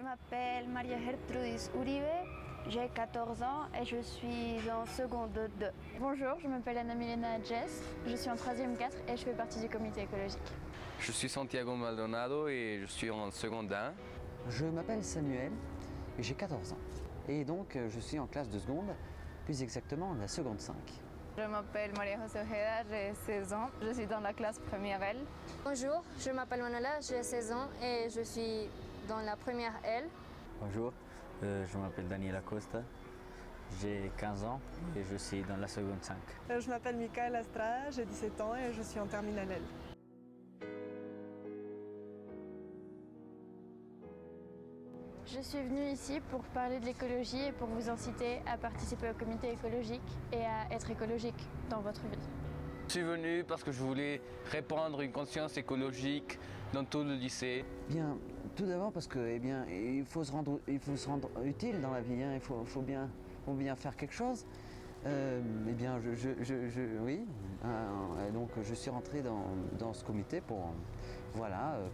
m'appelle Maria Gertrudis Uribe, j'ai 14 ans et je suis en seconde 2. Bonjour, je m'appelle Anna Milena Jess, je suis en 3e 4 et je fais partie du comité écologique. Je suis Santiago Maldonado et je suis en seconde 1. Je m'appelle Samuel et j'ai 14 ans. Et donc je suis en classe de seconde, plus exactement la seconde 5. Je m'appelle Maria José Ojeda, j'ai 16 ans, je suis dans la classe première L. Bonjour, je m'appelle Manuela, j'ai 16 ans et je suis dans la première L. Bonjour, je m'appelle Daniela Costa, j'ai 15 ans et je suis dans la seconde 5. Je m'appelle Michael Astra, j'ai 17 ans et je suis en terminale L. Je suis venue ici pour parler de l'écologie et pour vous inciter à participer au comité écologique et à être écologique dans votre vie. Je suis venu parce que je voulais répandre une conscience écologique dans tout le lycée. Bien, tout d'abord parce que, il faut se rendre utile dans la vie, hein. Il faut bien faire quelque chose. Oui, donc je suis rentré dans ce comité pour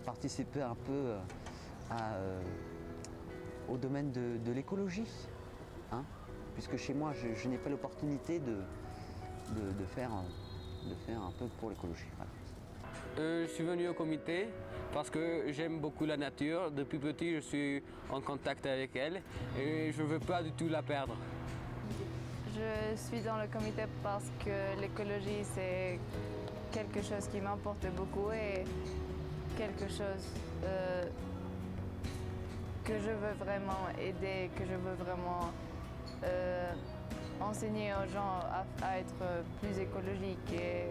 participer un peu au domaine de l'écologie, hein, puisque chez moi je n'ai pas l'opportunité de faire un peu pour l'écologie. Voilà. Je suis venu au comité parce que j'aime beaucoup la nature. Depuis petit, je suis en contact avec elle et je ne veux pas du tout la perdre. Je suis dans le comité parce que l'écologie c'est quelque chose qui m'importe beaucoup et quelque chose que je veux vraiment aider, que je veux vraiment enseigner aux gens à être plus écologiques et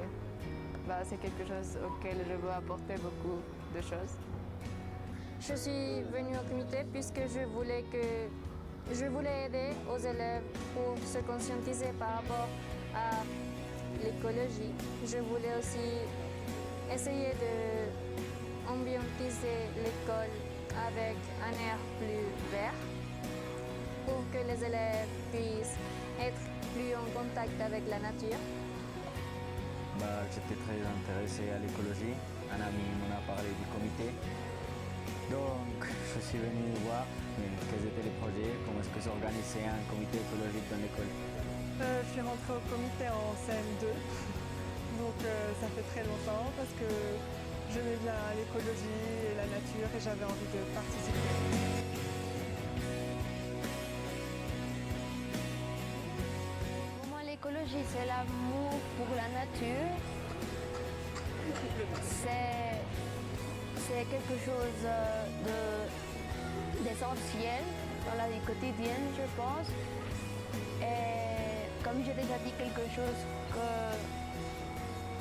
c'est quelque chose auquel je veux apporter beaucoup de choses. Je suis venue au comité puisque je voulais aider aux élèves pour se conscientiser par rapport à l'écologie. Je voulais aussi essayer d'ambiantiser l'école avec un air plus vert pour que les élèves puissent être plus en contact avec la nature. J'étais très intéressé à l'écologie. Un ami m'en a parlé du comité. Donc je suis venu voir quels étaient les projets, comment est-ce que s'organisait un comité écologique dans l'école. Je suis rentrée au comité en CM2, donc ça fait très longtemps parce que j'aimais bien l'écologie et la nature et j'avais envie de participer. Pour moi, l'écologie, c'est l'amour pour la nature. C'est quelque chose d'essentiel dans la vie quotidienne, je pense. Et comme j'ai déjà dit, quelque chose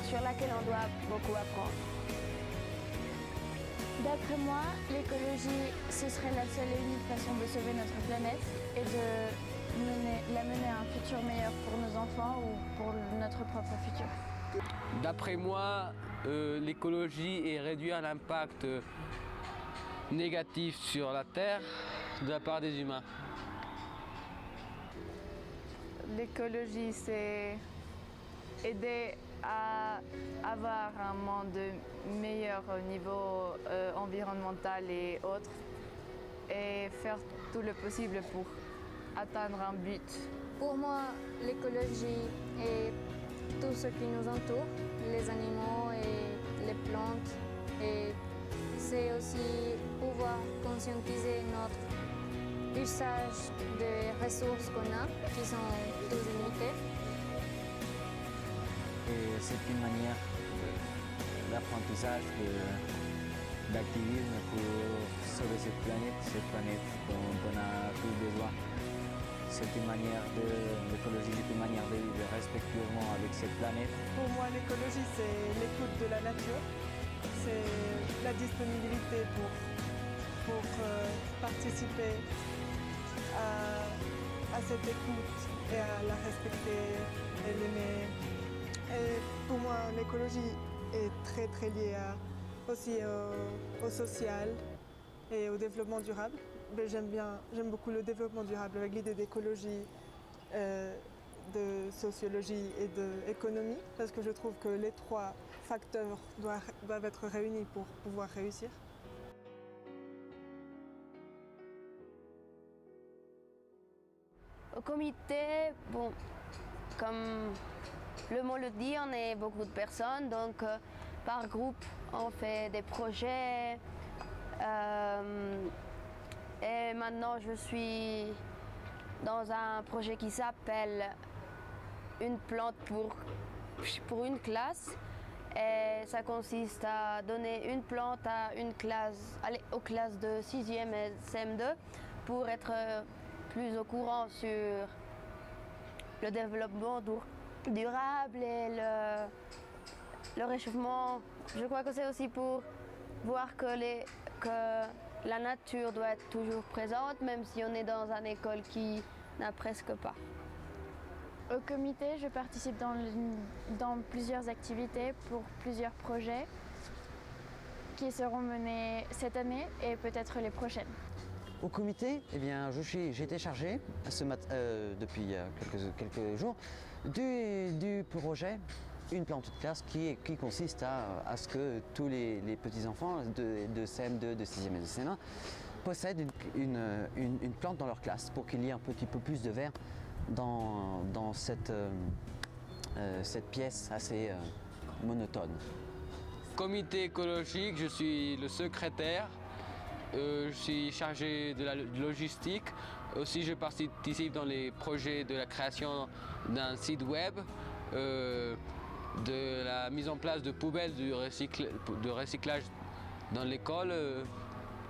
sur laquelle on doit beaucoup apprendre. D'après moi, l'écologie, ce serait la seule et unique façon de sauver notre planète et de la mener à un futur meilleur pour nos enfants ou pour notre propre futur. D'après moi, l'écologie est réduire l'impact négatif sur la Terre de la part des humains. L'écologie c'est aider à avoir un monde meilleur au niveau environnemental et autres et faire tout le possible pour atteindre un but. Pour moi, l'écologie est tout ce qui nous entoure, les animaux et les plantes. Et c'est aussi pouvoir conscientiser notre usage des ressources qu'on a, qui sont tous limitées. Et c'est une manière d'apprentissage, d'activisme pour sauver cette planète dont on a tous besoin. C'est une manière l'écologie est une manière de vivre respectueusement avec cette planète. Pour moi, l'écologie, c'est l'écoute de la nature. C'est la disponibilité pour participer à cette écoute et à la respecter et l'aimer. Et pour moi, l'écologie est très très liée aussi au social et au développement durable. J'aime beaucoup le développement durable avec l'idée d'écologie, de sociologie et d'économie parce que je trouve que les trois facteurs doivent être réunis pour pouvoir réussir. Au comité, bon, comme le mot le dit, on est beaucoup de personnes, donc par groupe, on fait des projets. Et maintenant, je suis dans un projet qui s'appelle Une plante pour une classe. Et ça consiste à donner une plante à une classe, aux classes de 6e et CM2 pour être plus au courant sur le développement durable et le réchauffement. Je crois que c'est aussi pour voir que la nature doit être toujours présente, même si on est dans une école qui n'a presque pas. Au comité, je participe dans plusieurs activités pour plusieurs projets qui seront menés cette année et peut-être les prochaines. Au comité, eh bien, j'ai été chargé depuis quelques jours du projet Une plante de classe qui consiste à ce que tous les petits-enfants de CM2, de 6e et de CM1 possèdent une plante dans leur classe pour qu'il y ait un petit peu plus de verre dans cette pièce assez monotone. Comité écologique, je suis le secrétaire. Je suis chargé de la logistique. Aussi, je participe dans les projets de la création d'un site web, de la mise en place de poubelles de recyclage dans l'école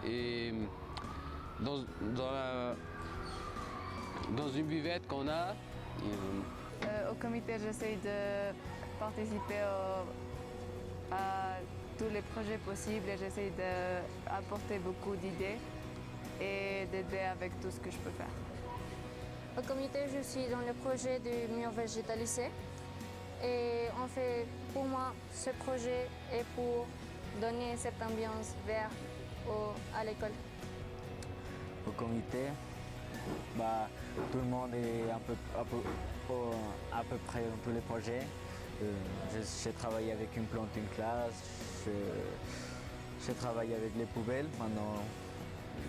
et dans une buvette qu'on a. Au comité, j'essaie de participer à tous les projets possibles et j'essaie d'apporter beaucoup d'idées et d'aider avec tout ce que je peux faire. Au comité, je suis dans le projet du mur végétalisé et en fait, pour moi, ce projet est pour donner cette ambiance verte à l'école. Au comité, tout le monde est à peu près dans tous les projets. J'ai travaillé avec une plante, une classe, j'ai travaillé avec les poubelles. Maintenant,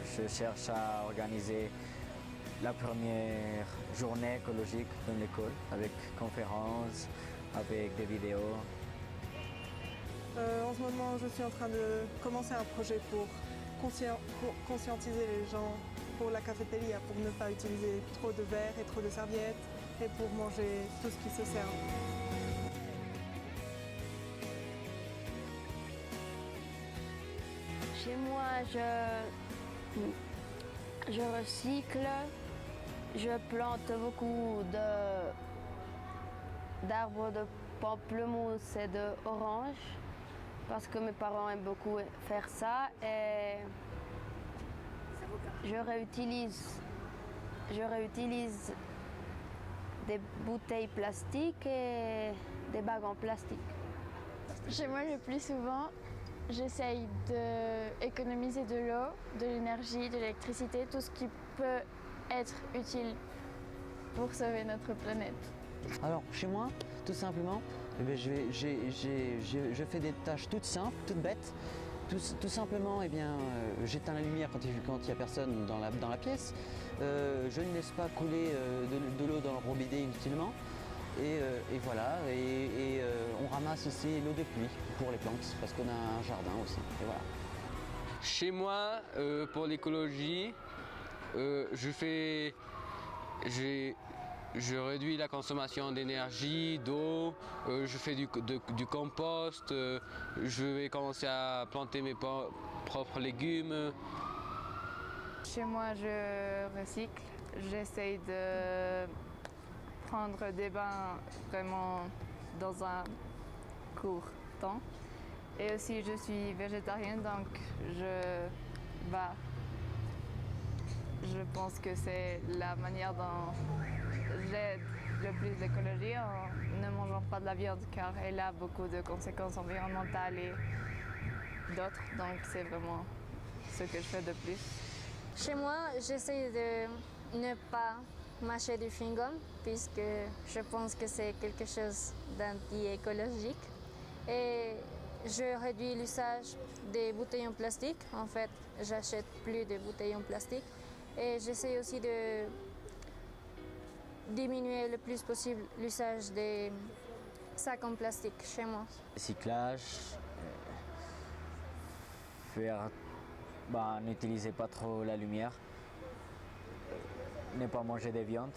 je cherche à organiser la première journée écologique dans l'école, avec conférences, avec des vidéos. En ce moment, je suis en train de commencer un projet pour conscientiser les gens pour la cafétéria, pour ne pas utiliser trop de verre et trop de serviettes et pour manger tout ce qui se sert. Chez moi, je recycle, je plante beaucoup d'arbres de pamplemousse et d'orange parce que mes parents aiment beaucoup faire ça et je réutilise des bouteilles plastiques et des bagues en plastique. Chez moi, le plus souvent, j'essaye d'économiser de l'eau, de l'énergie, de l'électricité, tout ce qui peut être utile pour sauver notre planète. Alors, chez moi, tout simplement, je fais des tâches toutes simples, toutes bêtes. Tout simplement, j'éteins la lumière quand il n'y a personne dans la pièce. Je ne laisse pas couler de l'eau dans le robinet inutilement. Et voilà, on ramasse aussi l'eau de pluie pour les plantes parce qu'on a un jardin aussi. Et voilà. Chez moi, pour l'écologie, je réduis la consommation d'énergie, d'eau, je fais du compost, je vais commencer à planter mes propres légumes. Chez moi, je recycle, j'essaye de prendre des bains vraiment dans un court temps. Et aussi, je suis végétarienne, donc je pense que c'est la manière dont j'aide le plus l'écologie en ne mangeant pas de la viande, car elle a beaucoup de conséquences environnementales et d'autres. Donc, c'est vraiment ce que je fais de plus. Chez moi, j'essaie de ne pas mâcher du chewing-gum puisque je pense que c'est quelque chose d'anti-écologique. Et je réduis l'usage des bouteilles en plastique. En fait, j'achète plus de bouteilles en plastique. Et j'essaie aussi diminuer le plus possible l'usage des sacs en plastique chez moi. Recyclage, n'utiliser pas trop la lumière, ne pas manger des viandes,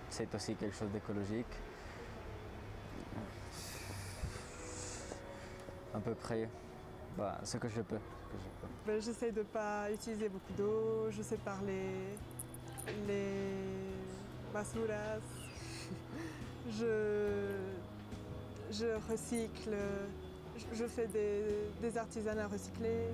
c'est aussi quelque chose d'écologique. À peu près ce que je peux. J'essaie de ne pas utiliser beaucoup d'eau, je sépare les basuras, je recycle, je fais des artisanats recyclés.